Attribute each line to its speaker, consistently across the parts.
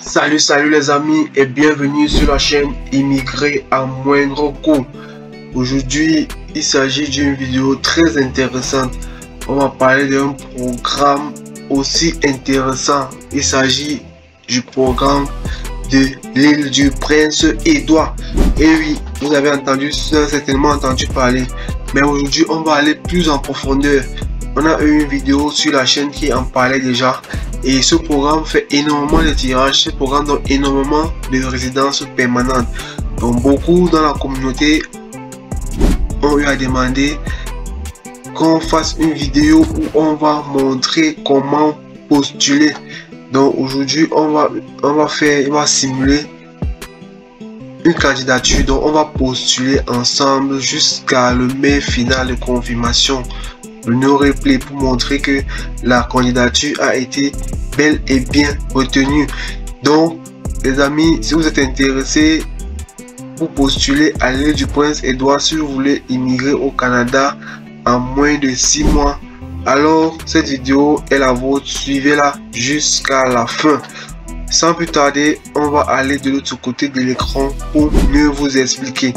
Speaker 1: Salut les amis et bienvenue sur la chaîne Immigré à moindre coût. Aujourd'hui, il s'agit d'une vidéo très intéressante. On va parler d'un programme aussi intéressant. Il s'agit du programme de l'île du Prince-Édouard. Et oui, vous avez certainement entendu parler. Mais aujourd'hui, on va aller plus en profondeur. On a eu une vidéo sur la chaîne qui en parlait déjà. Et ce programme fait énormément de tirages. Ce programme donne énormément de résidences permanentes. Donc beaucoup dans la communauté ont eu à demander qu'on fasse une vidéo où on va montrer comment postuler. Donc aujourd'hui on va simuler une candidature. Donc on va postuler ensemble jusqu'à le mail final de confirmation. Le no replay pour montrer que la candidature a été bel et bien retenue. Donc les amis, si vous êtes intéressés pour postuler à l'île du Prince-Édouard, si vous voulez immigrer au Canada en moins de 6 mois, alors cette vidéo est la vôtre. Suivez-la jusqu'à la fin. Sans plus tarder, on va aller de l'autre côté de l'écran pour mieux vous expliquer.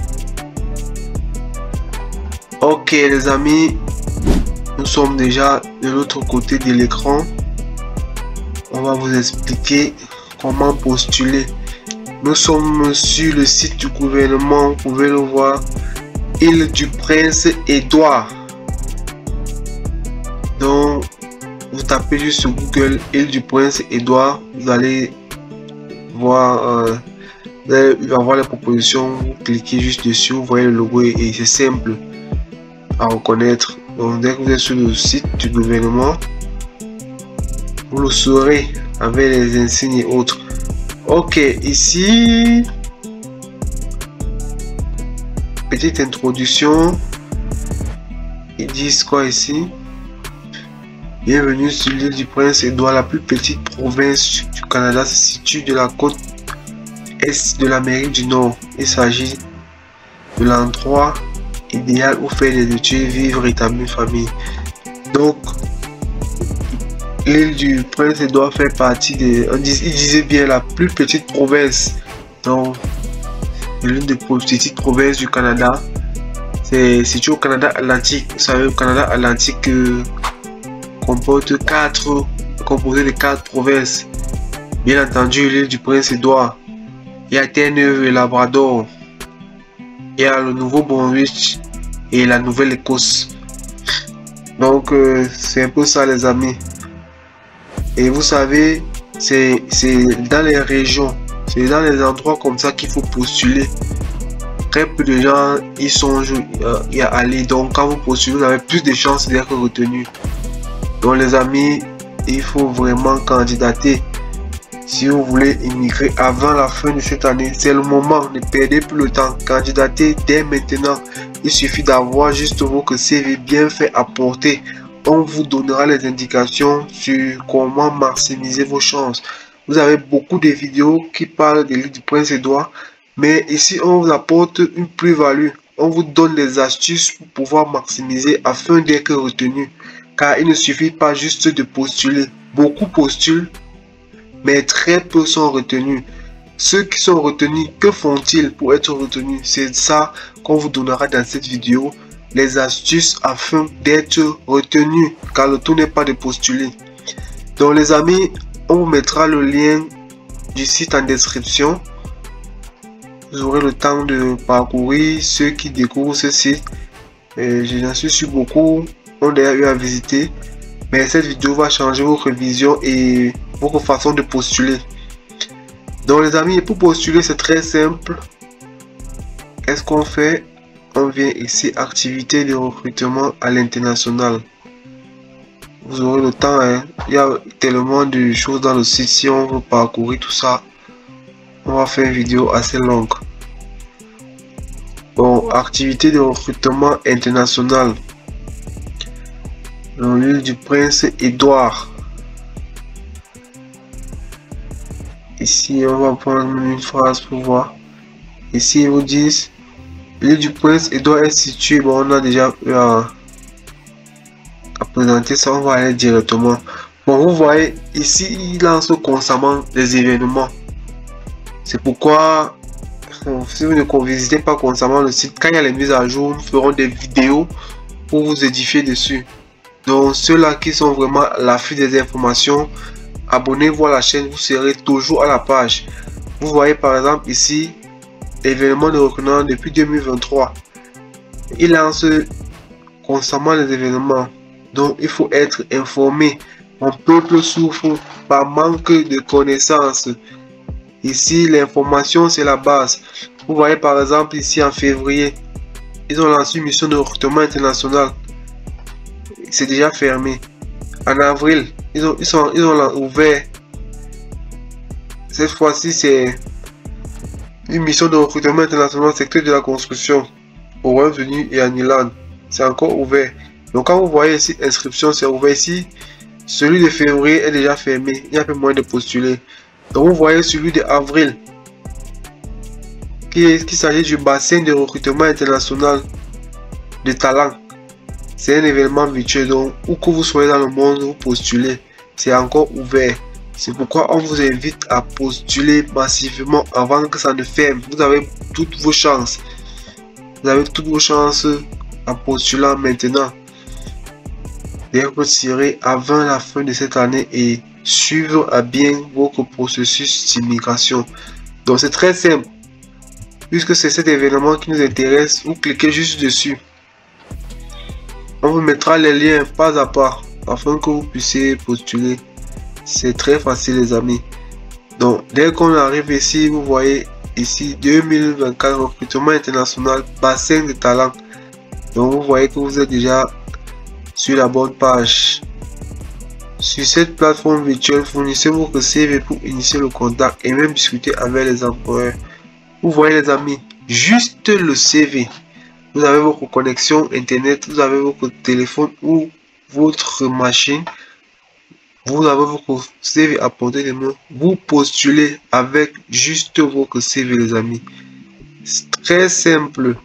Speaker 1: Ok les amis, nous sommes déjà de l'autre côté de l'écran. On va vous expliquer comment postuler. Nous sommes sur le site du gouvernement. Vous pouvez le voir. Île du Prince-Édouard. Donc, vous tapez juste sur Google Île du Prince-Édouard. Vous allez voir, vous allez avoir les propositions. Vous cliquez juste dessus. Vous voyez le logo et c'est simple à reconnaître. Donc dès que vous êtes sur le site du gouvernement, vous le saurez avec les insignes et autres. Ok, ici, petite introduction. Ils disent quoi ici? Bienvenue sur l'île du Prince-Édouard, la plus petite province du Canada, se situe de la côte est de l'Amérique du Nord. Il s'agit de l'endroit idéal où faire des études, vivre et établir une famille. Donc l'île du Prince-Édouard fait partie de, il disait bien, la plus petite province. Donc l'une des petites provinces du Canada. C'est situé au Canada Atlantique. Vous savez, le Canada Atlantique composé de 4 provinces. Bien entendu, l'île du Prince-Édouard, il y a Terre-Neuve et Labrador, il y a le Nouveau-Brunswick et la Nouvelle-Écosse. Donc c'est un peu ça les amis. Et vous savez, c'est dans les régions, c'est dans les endroits comme ça qu'il faut postuler. Très peu de gens y songent y aller. Donc quand vous postulez, vous avez plus de chances d'être retenu. Donc les amis, il faut vraiment candidater. Si vous voulez immigrer avant la fin de cette année, c'est le moment. Ne perdez plus le temps. Candidatez dès maintenant. Il suffit d'avoir juste votre CV bien fait à portée. On vous donnera les indications sur comment maximiser vos chances. Vous avez beaucoup de vidéos qui parlent de l'île du Prince-Édouard, mais ici on vous apporte une plus-value. On vous donne des astuces pour pouvoir maximiser afin d'être retenu. Car il ne suffit pas juste de postuler. Beaucoup postulent, mais très peu sont retenus. Ceux qui sont retenus, que font-ils pour être retenus? C'est ça qu'on vous donnera dans cette vidéo. Les astuces afin d'être retenu, car le tout n'est pas de postuler. Donc les amis, on vous mettra le lien du site en description. Vous aurez le temps de parcourir. Ceux qui découvrent ce site, j'en suis sûr beaucoup ont déjà eu à visiter. Mais cette vidéo va changer votre vision et votre façon de postuler. Donc les amis, pour postuler c'est très simple. Qu'est-ce qu'on fait? On vient ici, activité de recrutement à l'international. Vous aurez le temps, hein. Il y a tellement de choses dans le site. Si on veut parcourir tout ça, on va faire une vidéo assez longue. Bon, activité de recrutement international dans l'île du Prince-Édouard. Ici, on va prendre une phrase pour voir. Ici, ils vous disent l'île du Prince-Édouard est située. Bon, on a déjà eu à présenter ça. On va aller directement. Bon, vous voyez, ici, il lance constamment des événements. C'est pourquoi, si vous ne visitez pas constamment le site, quand il y a les mises à jour, nous ferons des vidéos pour vous édifier dessus. Donc ceux-là qui sont vraiment à l'affût des informations, abonnez-vous à la chaîne, vous serez toujours à la page. Vous voyez par exemple ici, l'événement de recrutement depuis 2023. Il lance constamment les événements. Donc il faut être informé. Mon peuple souffre par manque de connaissances. Ici, l'information, c'est la base. Vous voyez par exemple ici en février, ils ont lancé une mission de recrutement international. C'est déjà fermé. En avril, ils ont ouvert. Cette fois-ci, c'est une mission de recrutement international au secteur de la construction au Royaume-Uni et en Irlande. C'est encore ouvert. Donc quand vous voyez ici, inscription, c'est ouvert ici. Celui de février est déjà fermé. Il y a un peu moins de postulés. Donc vous voyez celui de avril, qui s'agit du bassin de recrutement international de talent. C'est un événement virtuel, donc où que vous soyez dans le monde, vous postulez. C'est encore ouvert. C'est pourquoi on vous invite à postuler massivement avant que ça ne ferme. Vous avez toutes vos chances. Vous avez toutes vos chances en postulant maintenant. D'ailleurs, vous tirez avant la fin de cette année et suivre à bien votre processus d'immigration. Donc c'est très simple. Puisque c'est cet événement qui nous intéresse, vous cliquez juste dessus. On vous mettra les liens pas à pas afin que vous puissiez postuler. C'est très facile les amis. Donc dès qu'on arrive ici, vous voyez ici 2024 recrutement international bassin de talent. Donc vous voyez que vous êtes déjà sur la bonne page. Sur cette plateforme virtuelle, fournissez votre CV pour initier le contact et même discuter avec les employeurs. Vous voyez les amis, juste le CV. Vous avez votre connexion internet, vous avez votre téléphone ou votre machine. Vous avez votre CV à portée de main. Vous postulez avec juste votre CV les amis. C'est très simple.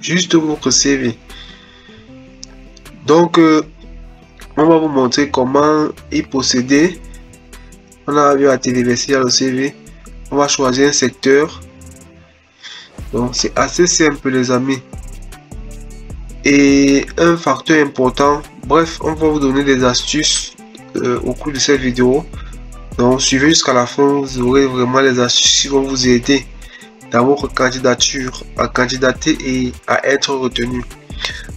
Speaker 1: Juste votre CV. Donc, on va vous montrer comment y procéder. On a vu à téléverser le CV. On va choisir un secteur. Donc, c'est assez simple, les amis. Et un facteur important. Bref, on va vous donner des astuces au cours de cette vidéo. Donc, suivez jusqu'à la fin. Vous aurez vraiment les astuces qui vont vous aider dans votre candidature à candidater et à être retenu.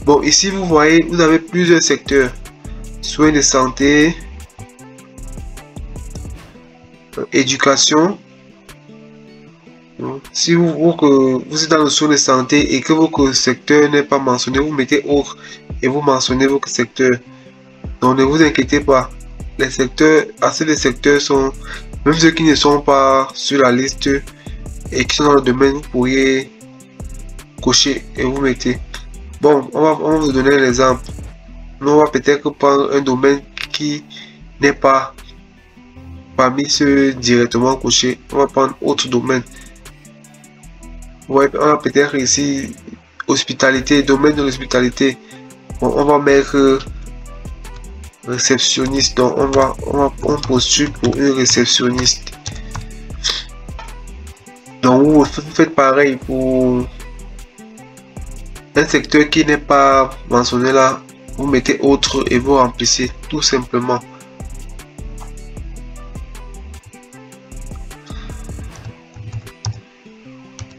Speaker 1: Bon, ici vous voyez, vous avez plusieurs secteurs. Soins de santé, éducation. Si vous êtes dans le soin de santé et que votre secteur n'est pas mentionné, vous mettez autre et vous mentionnez votre secteur. Donc ne vous inquiétez pas. Les secteurs, assez de secteurs sont, même ceux qui ne sont pas sur la liste et qui sont dans le domaine, vous pourriez cocher et vous mettez. Bon, on va vous donner un exemple. Nous, on va peut-être prendre un domaine qui n'est pas parmi ceux directement cochés. On va prendre autre domaine. Ouais, on a peut-être ici hospitalité, domaine de l'hospitalité. Bon, on va mettre réceptionniste. Donc on postule pour une réceptionniste. Donc vous faites pareil pour un secteur qui n'est pas mentionné là. Vous mettez autre et vous remplissez tout simplement.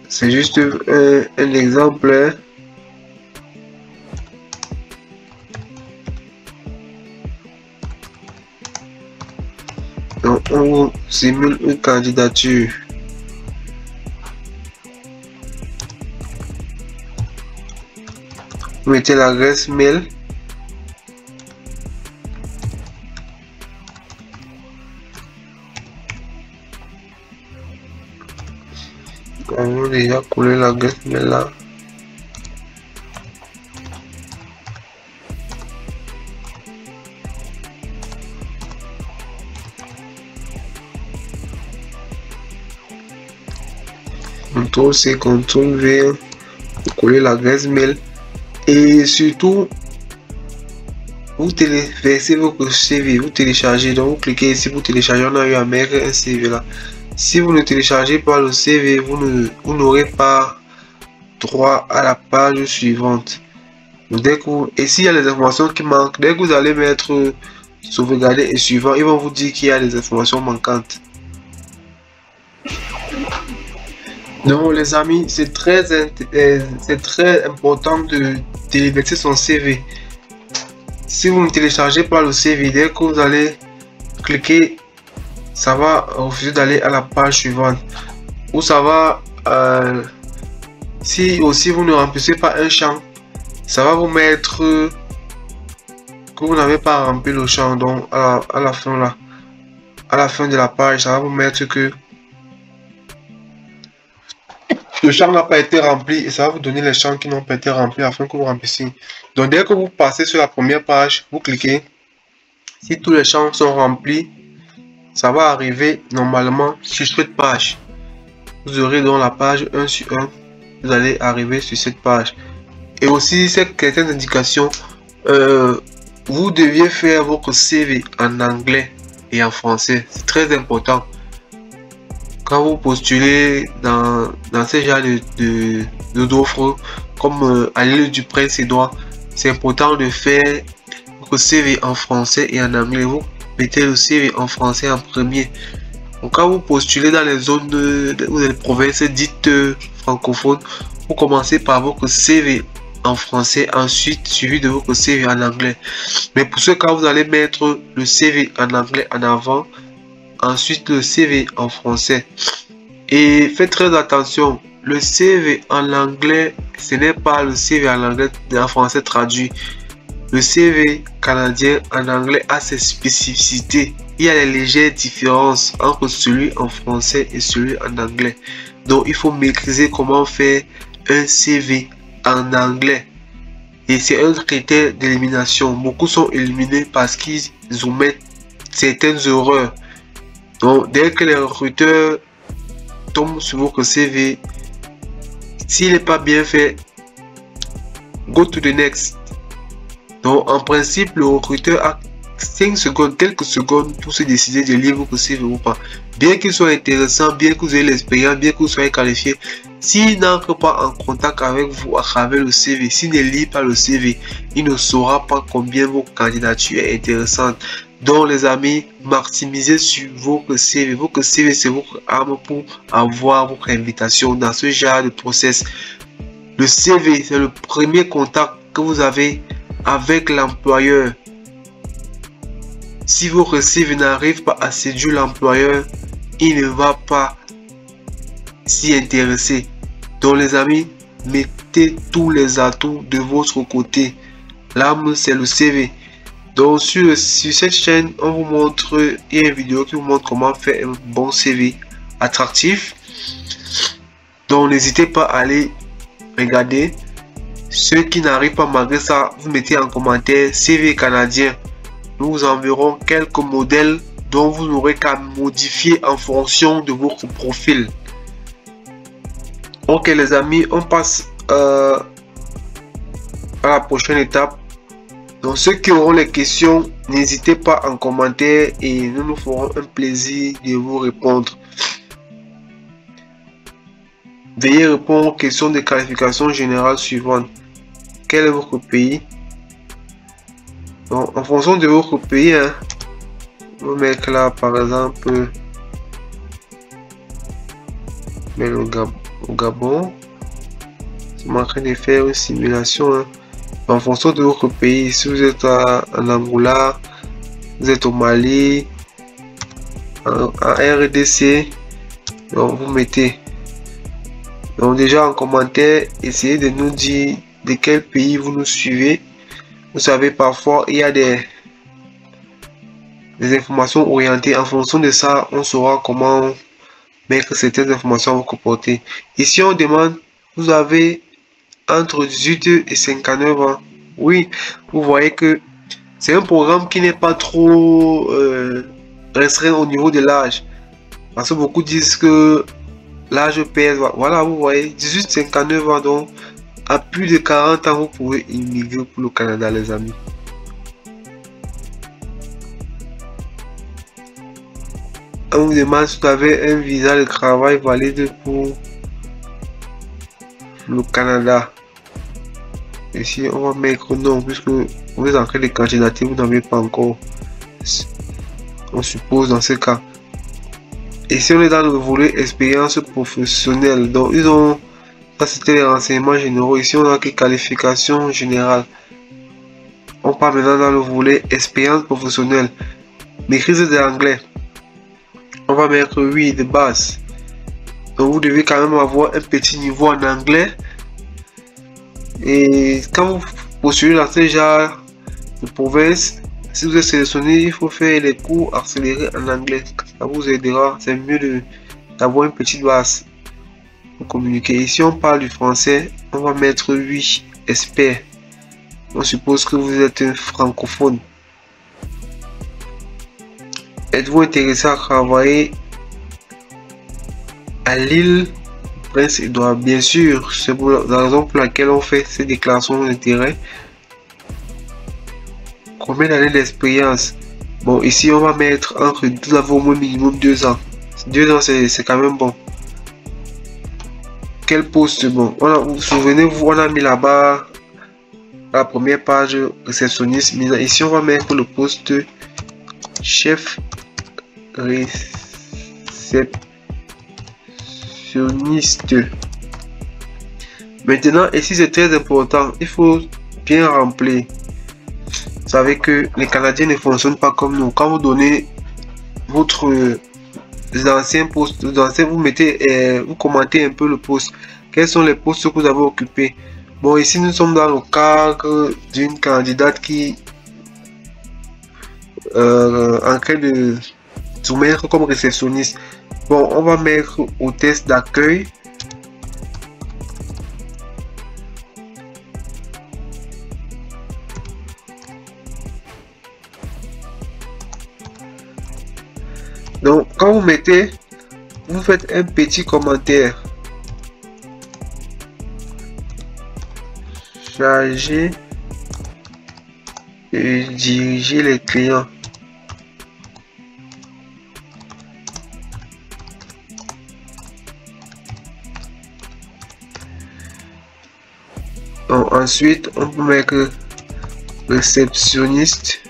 Speaker 1: C'est juste un exemple. Donc on simule une candidature. Vous mettez l'adresse mail. On va déjà coller l'adresse mail là. CTRL C, CTRL V pour coller l'adresse mail. Et surtout, vous téléversez votre CV, vous téléchargez, donc vous cliquez ici pour télécharger. On a eu à mettre un CV là. Si vous ne téléchargez pas le CV, vous n'aurez pas droit à la page suivante. Et s'il y a des informations qui manquent, dès que vous allez mettre sauvegarder et suivant, ils vont vous dire qu'il y a des informations manquantes. Donc les amis, c'est très important de téléverser son CV. Si vous ne téléchargez pas le CV, dès que vous allez cliquer, ça va refuser d'aller à la page suivante. Ou ça va, si aussi vous ne remplissez pas un champ, ça va vous mettre que vous n'avez pas rempli le champ. Donc à la fin là, à la fin de la page, ça va vous mettre que le champ n'a pas été rempli et ça va vous donner les champs qui n'ont pas été remplis afin que vous remplissiez. Donc dès que vous passez sur la première page, vous cliquez. Si tous les champs sont remplis, ça va arriver normalement sur cette page. Vous aurez donc la page 1 sur 1. Vous allez arriver sur cette page. Et aussi, certaines indications, vous deviez faire votre CV en anglais et en français. C'est très important. Quand vous postulez dans ce genre d'offres, comme à l'île du Prince-Édouard, c'est important de faire votre CV en français et en anglais. Vous mettez le CV en français en premier. Donc, quand vous postulez dans les zones ou les provinces dites francophones, vous commencez par votre CV en français, ensuite suivi de votre CV en anglais. Mais pour ce cas, vous allez mettre le CV en anglais en avant, ensuite le CV en français. Et faites très attention, le CV en anglais, ce n'est pas le CV en anglais en français traduit. Le CV canadien en anglais a ses spécificités. Il y a des légères différences entre celui en français et celui en anglais. Donc il faut maîtriser comment faire un CV en anglais. Et c'est un critère d'élimination. Beaucoup sont éliminés parce qu'ils omettent certaines erreurs. Donc dès que les recruteurs tombent sur votre CV, s'il n'est pas bien fait, go to the next. Donc en principe, le recruteur a 5 secondes, quelques secondes pour se décider de lire votre CV ou pas. Bien qu'il soit intéressant, bien que vous ayez l'expérience, bien que vous soyez qualifié, s'il n'entre pas en contact avec vous à travers le CV, s'il ne lit pas le CV, il ne saura pas combien votre candidature est intéressante. Donc les amis, maximisez sur votre CV. Votre CV, c'est votre arme pour avoir votre invitation dans ce genre de process. Le CV, c'est le premier contact que vous avez avec l'employeur. Si votre CV n'arrive pas à séduire l'employeur, il ne va pas s'y intéresser. Donc les amis, mettez tous les atouts de votre côté. L'arme, c'est le CV. Donc sur cette chaîne, on vous montre, il y a une vidéo qui vous montre comment faire un bon CV attractif. Donc n'hésitez pas à aller regarder. Ceux qui n'arrivent pas malgré ça, vous mettez en commentaire CV canadien. Nous vous enverrons quelques modèles dont vous n'aurez qu'à modifier en fonction de votre profil. Ok les amis, on passe à la prochaine étape. Donc ceux qui auront les questions, n'hésitez pas en commentaire et nous nous ferons un plaisir de vous répondre. Veuillez répondre aux questions de qualification générale suivantes. Quel est votre pays? Donc, en fonction de votre pays, on va mettre là par exemple le Gabon. Je suis en train de faire une simulation. En fonction de votre pays, si vous êtes en Angola, vous êtes au Mali, en RDC, donc vous mettez. Donc déjà en commentaire, essayez de nous dire de quel pays vous nous suivez. Vous savez, parfois il y a des informations orientées. En fonction de ça, on saura comment mettre certaines informations à votre portée. Ici on demande, vous avez entre 18 et 59 ans. Oui, vous voyez que c'est un programme qui n'est pas trop restreint au niveau de l'âge. Parce que beaucoup disent que l'âge pèse. Voilà, vous voyez, 18-59 ans. Donc, à plus de 40 ans, vous pouvez immigrer pour le Canada, les amis. On vous demande si vous avez un visa de travail valide pour le Canada. Ici, on va mettre non, puisque vous êtes en train de candidater, vous n'avez pas encore. On suppose dans ce cas. Et si on est dans le volet expérience professionnelle, donc ils ont, ça c'était les renseignements généraux. Ici, on a que qualification générale. On part maintenant dans le volet expérience professionnelle. Maîtrise de l'anglais. On va mettre oui de base. Donc vous devez quand même avoir un petit niveau en anglais. Et quand vous postulez dans ce genre de province, si vous êtes sélectionné, il faut faire les cours accélérés en anglais. Ça vous aidera. C'est mieux d'avoir une petite base pour communiquer. Ici, on parle du français. On va mettre oui, expert. On suppose que vous êtes un francophone. Êtes-vous intéressé à travailler à l'île Prince-Édouard? Bien sûr, c'est pour la raison pour laquelle on fait ces déclarations d'intérêt. Combien d'années d'expérience? Bon, ici on va mettre entre, nous avons au moins minimum 2 ans. 2 ans, c'est quand même bon. Quel poste? Bon, vous souvenez-vous, on a mis là-bas la première page réceptionniste. Ici, on va mettre le poste chef réceptionniste. Maintenant, ici c'est très important, il faut bien remplir. Vous savez que les Canadiens ne fonctionnent pas comme nous. Quand vous donnez votre ancien poste, vous mettez, vous commentez un peu le poste. Quels sont les postes que vous avez occupés? Bon, ici nous sommes dans le cadre d'une candidate qui en train de soumettre comme réceptionniste. Bon, on va mettre au test d'accueil. Donc, quand vous mettez, vous faites un petit commentaire. Chargé de diriger les clients. Donc, ensuite, on peut mettre réceptionniste.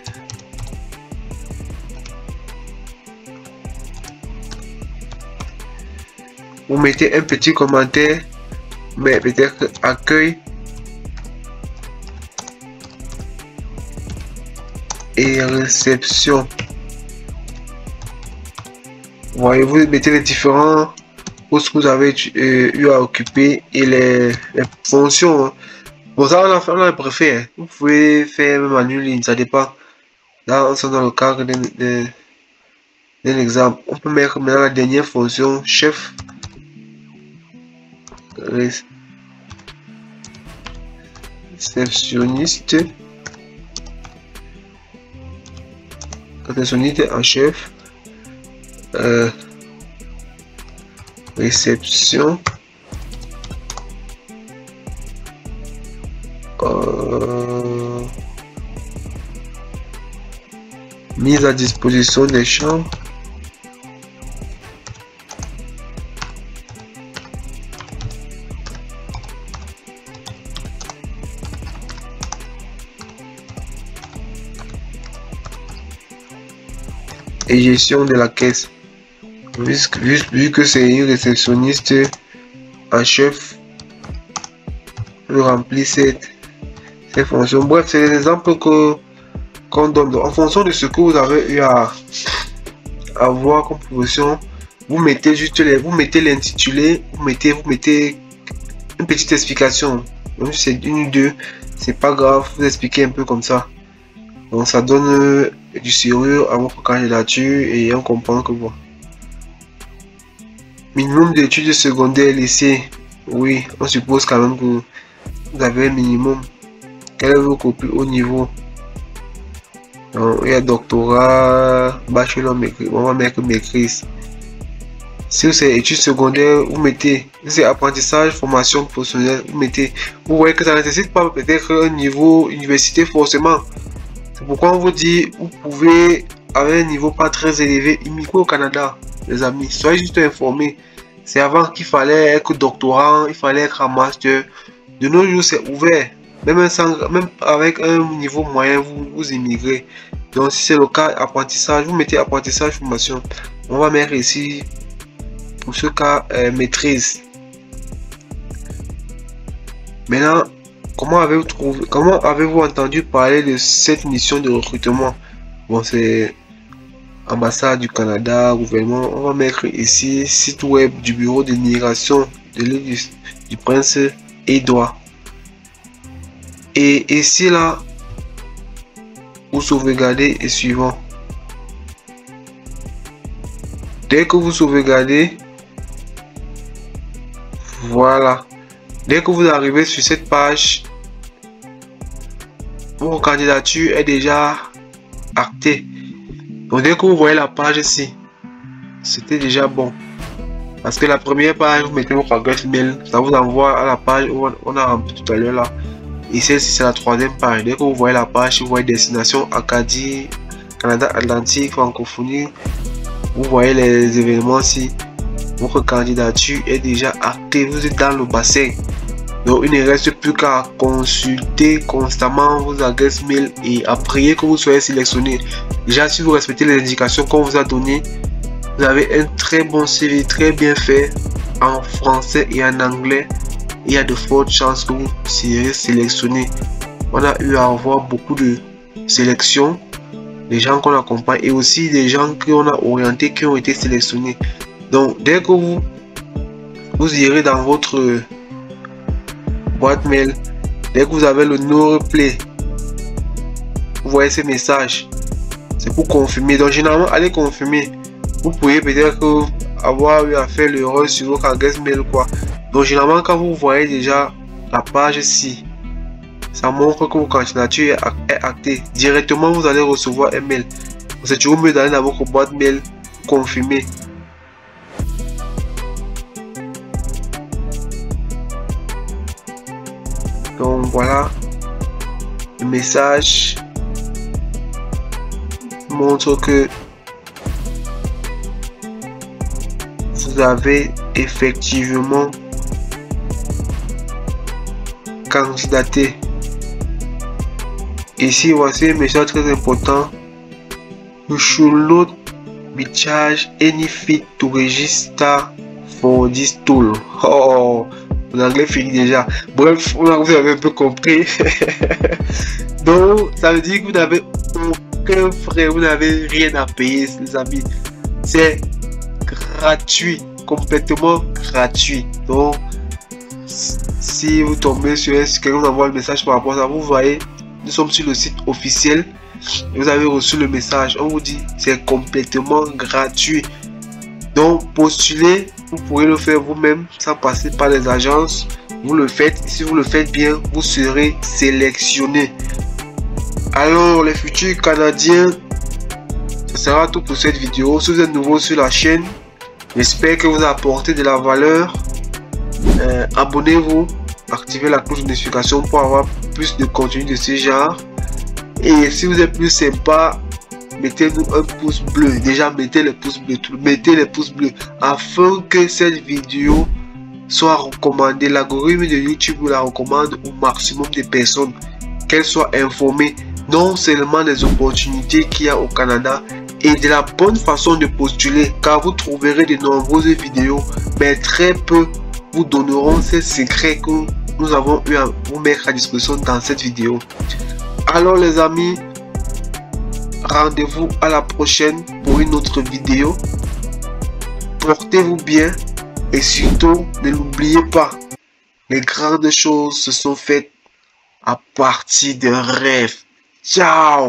Speaker 1: Vous mettez un petit commentaire, mais peut-être accueil et réception. Voyez, vous mettez les différents postes que vous avez eu à occuper et les fonctions. Hein. Bon, ça on a préféré. Vous pouvez faire même en une ligne, ça dépend. Là, on est dans le cadre d'un exemple. On peut mettre maintenant la dernière fonction, chef réceptionniste. Réceptionniste en chef. Réception. Mise à disposition des chambres. Et gestion de la caisse. Vu que c'est une réceptionniste en chef, vous remplissez ces fonctions. Bref, c'est des exemples qu'on donne. En fonction de ce que vous avez eu à voir comme profession, vous mettez juste vous mettez l'intitulé, vous mettez une petite explication. Même si c'est une ou deux, c'est pas grave, vous expliquez un peu comme ça. Donc ça donne du sérieux à votre candidature et on comprend que bon. Minimum d'études secondaires, lycée. Oui, on suppose quand même que vous avez un minimum. Quel est votre plus haut niveau? Donc, il y a doctorat, bachelor, on va mettre maîtrise. Si c'est études secondaires, vous mettez, si c'est apprentissage, formation professionnelle, vous voyez que ça ne nécessite pas peut-être un niveau université forcément. C'est pourquoi on vous dit, vous pouvez avez un niveau pas très élevé, immigrez au Canada, les amis. Soyez juste informés. C'est avant qu'il fallait être doctorant, il fallait être en master. De nos jours, c'est ouvert. Même avec un niveau moyen, vous immigrez. Donc, si c'est le cas, apprentissage, vous mettez apprentissage, formation. On va mettre ici, pour ce cas, maîtrise. Maintenant, comment avez-vous entendu parler de cette mission de recrutement? Bon, c'est ambassade du Canada, gouvernement. On va mettre ici site web du bureau de migration de l'île du Prince-Édouard. Et ici là, vous sauvegardez et suivant. Dès que vous sauvegardez, voilà. Dès que vous arrivez sur cette page, votre candidature est déjà actée. Donc dès que vous voyez la page ici, c'était déjà bon. Parce que la première page, vous mettez votre adresse mail, ça vous envoie à la page où on a rempli tout à l'heure là. Et celle-ci c'est la troisième page. Dès que vous voyez la page, vous voyez destination Acadie, Canada Atlantique, francophonie. Vous voyez les événements ici. Votre candidature est déjà actée. Vous êtes dans le bassin. Donc il ne reste plus qu'à consulter constamment vos adresses mail et à prier que vous soyez sélectionné. Déjà, si vous respectez les indications qu'on vous a données, vous avez un très bon CV, très bien fait en français et en anglais. Il y a de fortes chances que vous serez sélectionné. On a eu à avoir beaucoup de sélections, des gens qu'on accompagne et aussi des gens qu'on a orientés qui ont été sélectionnés. Donc dès que vous irez dans votre boîte mail, dès que vous avez le no replay, vous voyez ces messages, c'est pour confirmer. Donc généralement, allez confirmer. Vous pouvez peut-être avoir eu à faire l'erreur sur votre adresse mail quoi. Donc généralement, quand vous voyez déjà la page ici, ça montre que votre candidature est actée. Directement, vous allez recevoir un mail. C'est toujours mieux d'aller dans votre boîte mail confirmer. Donc voilà, le message montre que vous avez effectivement candidaté. Ici, voici un message très important. You should not be charged any fee to register for this tool. Oh, mon anglais finit déjà. Bref, vous avez un peu compris. Donc, ça veut dire que vous n'avez aucun frais, vous n'avez rien à payer, les amis. C'est gratuit, complètement gratuit. Donc, si vous tombez sur quelqu'un vous envoie le message par rapport à ça, vous voyez, nous sommes sur le site officiel. Vous avez reçu le message. On vous dit c'est complètement gratuit. Donc, postulez. Vous pourrez le faire vous-même sans passer par les agences. Vous le faites. Si vous le faites bien, vous serez sélectionné. Alors, les futurs Canadiens, ce sera tout pour cette vidéo. Si vous êtes nouveau sur la chaîne, j'espère que vous a apporté de la valeur. Abonnez-vous, activez la cloche de notification pour avoir plus de contenu de ce genre. Et si vous êtes plus sympa, mettez-nous un pouce bleu. Déjà, mettez les pouces bleus, mettez les pouces bleus afin que cette vidéo soit recommandée. L'algorithme de YouTube vous la recommande au maximum de personnes, qu'elles soient informées non seulement des opportunités qu'il y a au Canada et de la bonne façon de postuler, car vous trouverez de nombreuses vidéos, mais très peu vous donneront ces secrets que nous avons eu à vous mettre à disposition dans cette vidéo. Alors les amis, rendez-vous à la prochaine pour une autre vidéo. Portez-vous bien et surtout ne l'oubliez pas, les grandes choses se sont faites à partir de rêves. Ciao!